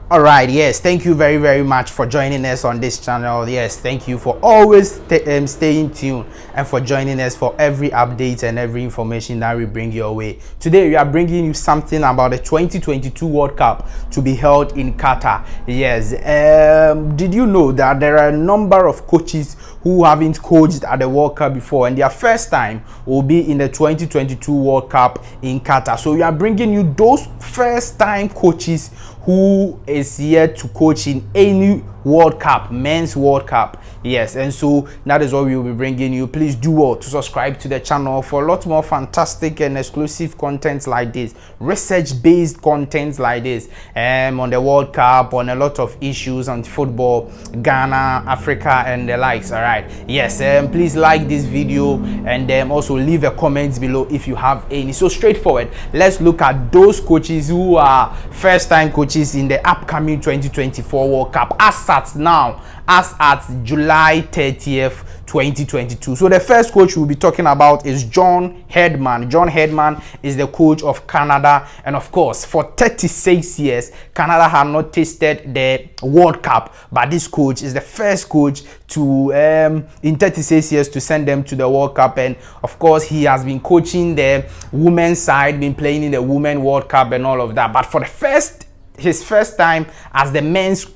All right, yes, thank you very much for joining us on this channel. Yes, thank you for always staying tuned and for joining us for every update and every information that we bring your way. Today we are bringing you something about the 2022 World Cup to be held in Qatar. Yes, did you know that there are a number of coaches who haven't coached at the World Cup before, and their first time will be in the 2022 World Cup in Qatar? So we are bringing you those first time coaches who is yet to coach in any World Cup, men's World Cup. Yes, and so that is what we will be bringing you. Please do well to subscribe to the channel for a lot more fantastic and exclusive content like this, research-based content like this, on the World Cup, on a lot of issues on football, Ghana, Africa, and the likes. All right, yes, please like this video and also leave a comment below if you have any. So straightforward, let's look at those coaches who are first-time coaches in the upcoming 2024 World Cup as at now, as at July 30th 2022. So the first coach we'll be talking about is John Herdman. John Herdman is the coach of Canada, and of course for 36 years Canada had not tasted the World Cup, but this coach is the first coach to in 36 years to send them to the World Cup. And of course he has been coaching the women's side, been playing in the Women World Cup and all of that, but for his first time as the men's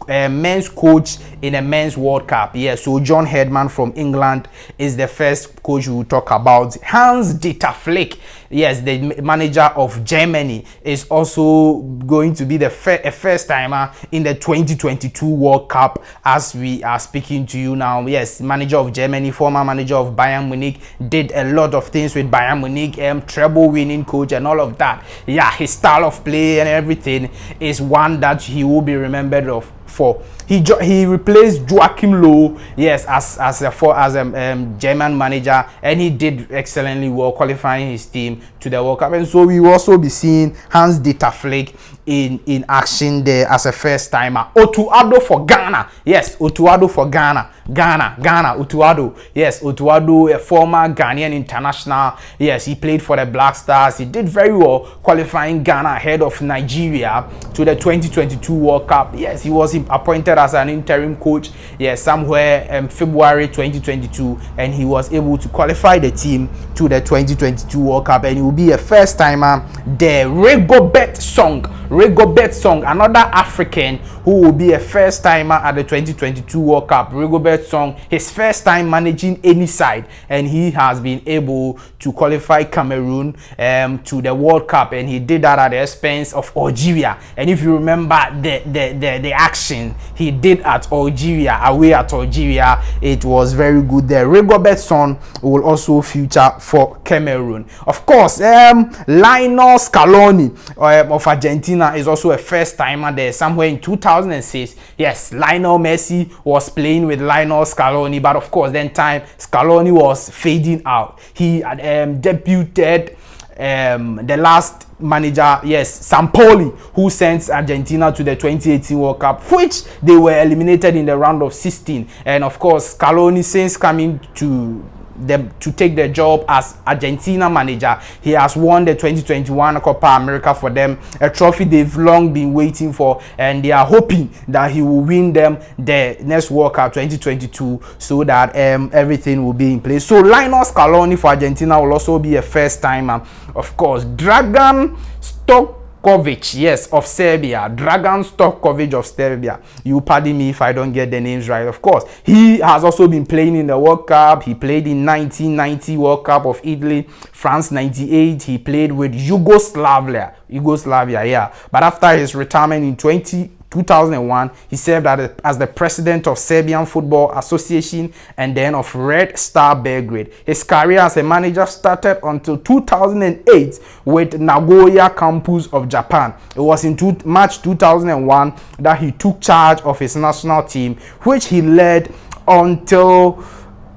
coach in a men's World Cup. Yeah, so John Herdman from England is the first coach we will talk about. Hansi Flick, yes, the manager of Germany, is also going to be the first timer in the 2022 World Cup as we are speaking to you now. Yes, manager of Germany, former manager of Bayern Munich, did a lot of things with Bayern Munich, treble winning coach and all of that. Yeah, his style of play and everything is one that he will be remembered for. He replaced Joachim Low, yes, as a German manager, and he did excellently well, qualifying his team to the World Cup. And so we will also be seeing Hansi Flick in action there as a first timer. Otto Addo for Ghana, yes, Otto Addo for Ghana, Otto Addo, yes, Otto Addo, a former Ghanaian international. Yes, he played for the Black Stars. He did very well, qualifying Ghana ahead of Nigeria to the 2022 World Cup. Yes, he was appointed as an interim coach, yes, somewhere in February 2022, and he was able to qualify the team to the 2022 World Cup, and he will be a first timer there. Rigobert Song, another African who will be a first timer at the 2022 World Cup. Rigobert Song, his first time managing any side, and he has been able to qualify Cameroon to the World Cup, and he did that at the expense of Algeria. And if you remember the action he did at Algeria, away at Algeria, it was very good there. Rigobert Song will also feature for Cameroon. Of course, Lionel Scaloni of Argentina is also a first timer there, somewhere in 2006. Yes, Lionel Messi was playing with Lionel Scaloni, but of course then Scaloni was fading out. He debuted the last manager, yes, Sampaoli, who sent Argentina to the 2018 World Cup, which they were eliminated in the round of 16. And of course Scaloni, since coming to take the job as Argentina manager, he has won the 2021 Copa America for them, a trophy they've long been waiting for, and they are hoping that he will win them the next World Cup 2022 so that everything will be in place. So Lionel Scaloni for Argentina will also be a first timer. Of course, Dragan Stojkovic, yes, of Serbia. Dragan Stojkovic of Serbia. You pardon me if I don't get the names right. Of course, he has also been playing in the World Cup. He played in 1990 World Cup of Italy, France 98. He played with Yugoslavia, yeah. But after his retirement in 2001, he served as the president of Serbian Football Association and then of Red Star Belgrade. His career as a manager started until 2008 with Nagoya campus of Japan. It was in March 2001 that he took charge of his national team, which he led until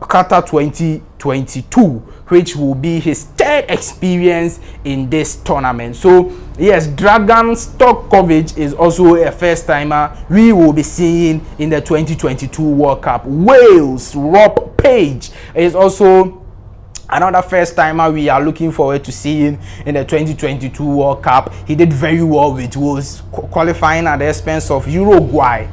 Qatar 2022, which will be his third experience in this tournament. So yes, Dragan Stojkovic is also a first timer we will be seeing in the 2022 World Cup. Wales, Robb Page is also Another first timer we are looking forward to seeing in the 2022 World Cup. He did very well with was qualifying at the expense of Uruguay,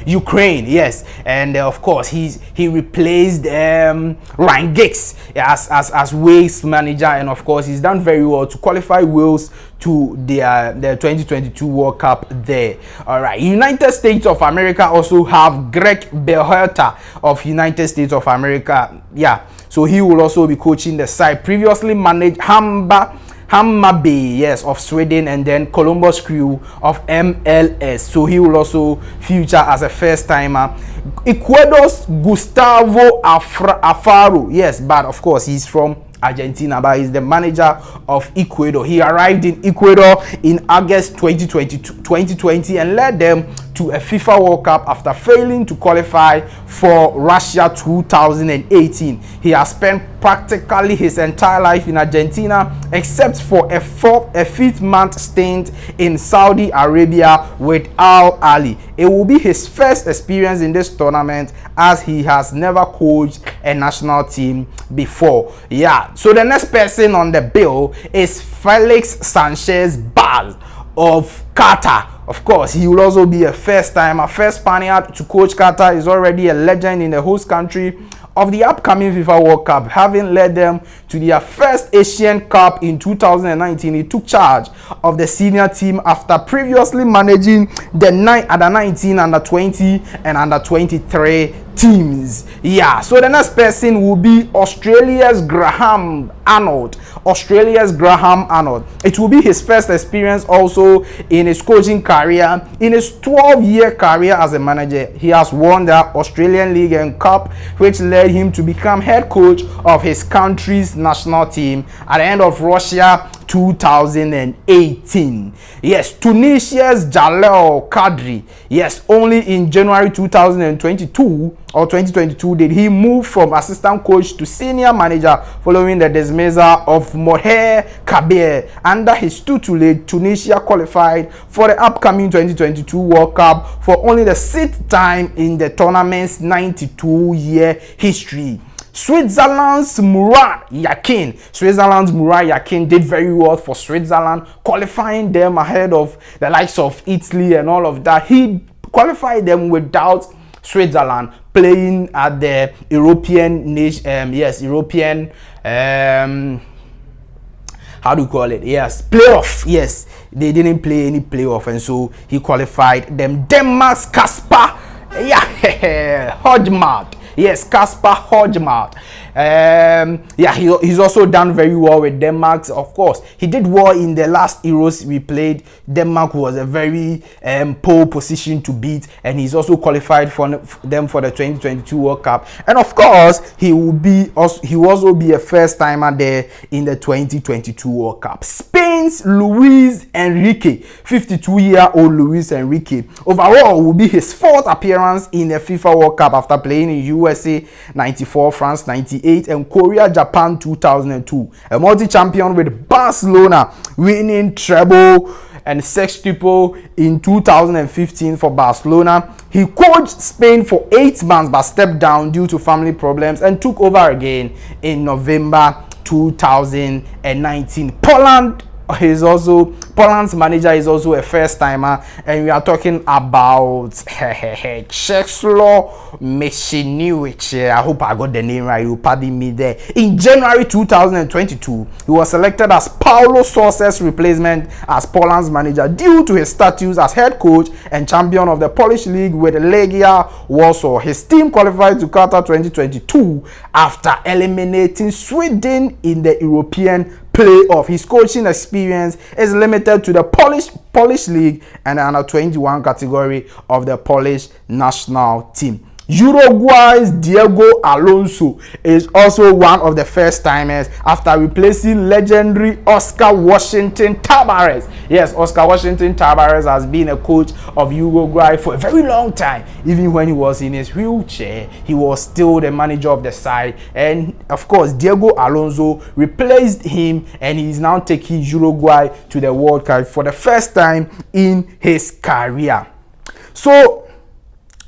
Ukraine, yes. And of course he replaced Ryan Giggs as Wales manager, and of course he's done very well to qualify Wales to the 2022 World Cup there. All right, United States of America also have Greg Berhalter of United States of America. Yeah, so he will also be coaching the side. Previously managed Hammarby, yes, of Sweden, and then Columbus Crew of MLS. So he will also feature as a first timer. Ecuador's Gustavo Alfaro, yes, but of course he's from Argentina, but he's the manager of Ecuador. He arrived in Ecuador in August 2020 and led them to a FIFA World Cup after failing to qualify for Russia 2018. He has spent practically his entire life in Argentina, except for a 5th-month stint in Saudi Arabia with Al Ahly. It will be his first experience in this tournament, as he has never coached a national team before. Yeah, so the next person on the bill is Felix Sanchez Baz of Qatar. Of course, he will also be a first Spaniard to coach Qatar. Is already a legend in the host country of the upcoming FIFA World Cup, having led them to their first Asian Cup in 2019. He took charge of the senior team after previously managing the under 19, under 20, and under 23 teams. Yeah, so the next person will be Australia's Graham Arnold. It will be his first experience also in his coaching career. In his 12-year career as a manager, he has won the Australian League and Cup, which led him to become head coach of his country's national team at the end of Russia 2018. Yes, Tunisia's Jalal Khadri. Yes, only in January 2022 did he move from assistant coach to senior manager following the dismissal of Moher Kabir. Under his tutelage, Tunisia qualified for the upcoming 2022 World Cup for only the 6th time in the tournament's 92-year history. Switzerland's Murat Yakin did very well for Switzerland, qualifying them ahead of the likes of Italy and all of that. He qualified them without Switzerland playing at the European how do you call it? Yes, playoff. Yes, they didn't play any playoff, and so he qualified them. Denmark's Kasper Hodgmart. Yes, Kasper Hodgmart. He's also done very well with Denmark. Of course, he did well in the last Euros we played. Denmark was a very pole position to beat, and he's also qualified for them for the 2022 World Cup. And of course, he will also be a first timer there in the 2022 World Cup. Spain's Louise Enrique, 52-year-old Louise Enrique, overall will be his 4th appearance in the FIFA World Cup after playing in USA 94, France 98, and Korea, Japan 2002. A multi-champion with Barcelona, winning treble and sextuple in 2015 for Barcelona. He coached Spain for 8 months but stepped down due to family problems and took over again in November 2019. Poland's manager is also a first timer, and we are talking about Czesław Michniewicz. I hope I got the name right. You pardon me there. In January 2022, he was selected as Paulo Sousa's replacement as Poland's manager due to his status as head coach and champion of the Polish league with Legia Warsaw. His team qualified to Qatar 2022 after eliminating Sweden in the European playoff. His coaching experience is limited to the Polish league and the under 21 category of the Polish national team. Uruguay's Diego Alonso is also one of the first timers after replacing legendary Oscar Washington Tabares. Yes, Oscar Washington Tabares has been a coach of Uruguay for a very long time. Even when he was in his wheelchair, he was still the manager of the side. And of course, Diego Alonso replaced him, and he is now taking Uruguay to the World Cup for the first time in his career. So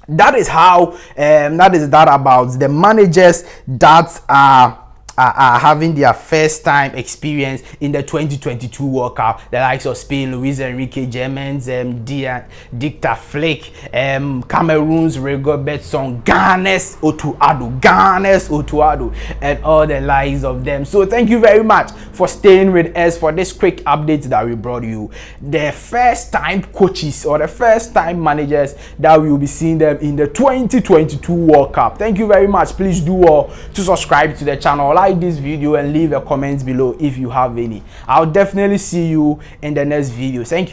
that is how that about the managers that are are having their first time experience in the 2022 World Cup. The likes of Spain, Louise Enrique, Germans, Dicta Flick, Cameroon's Rigobertson, Ghana's Otto Addo, and all the likes of them. So thank you very much for staying with us for this quick update that we brought you. The first time coaches or the first time managers that we will be seeing them in the 2022 World Cup. Thank you very much. Please do all to subscribe to the channel, like this video, and leave a comment below if you have any. I'll definitely see you in the next video. Thank you.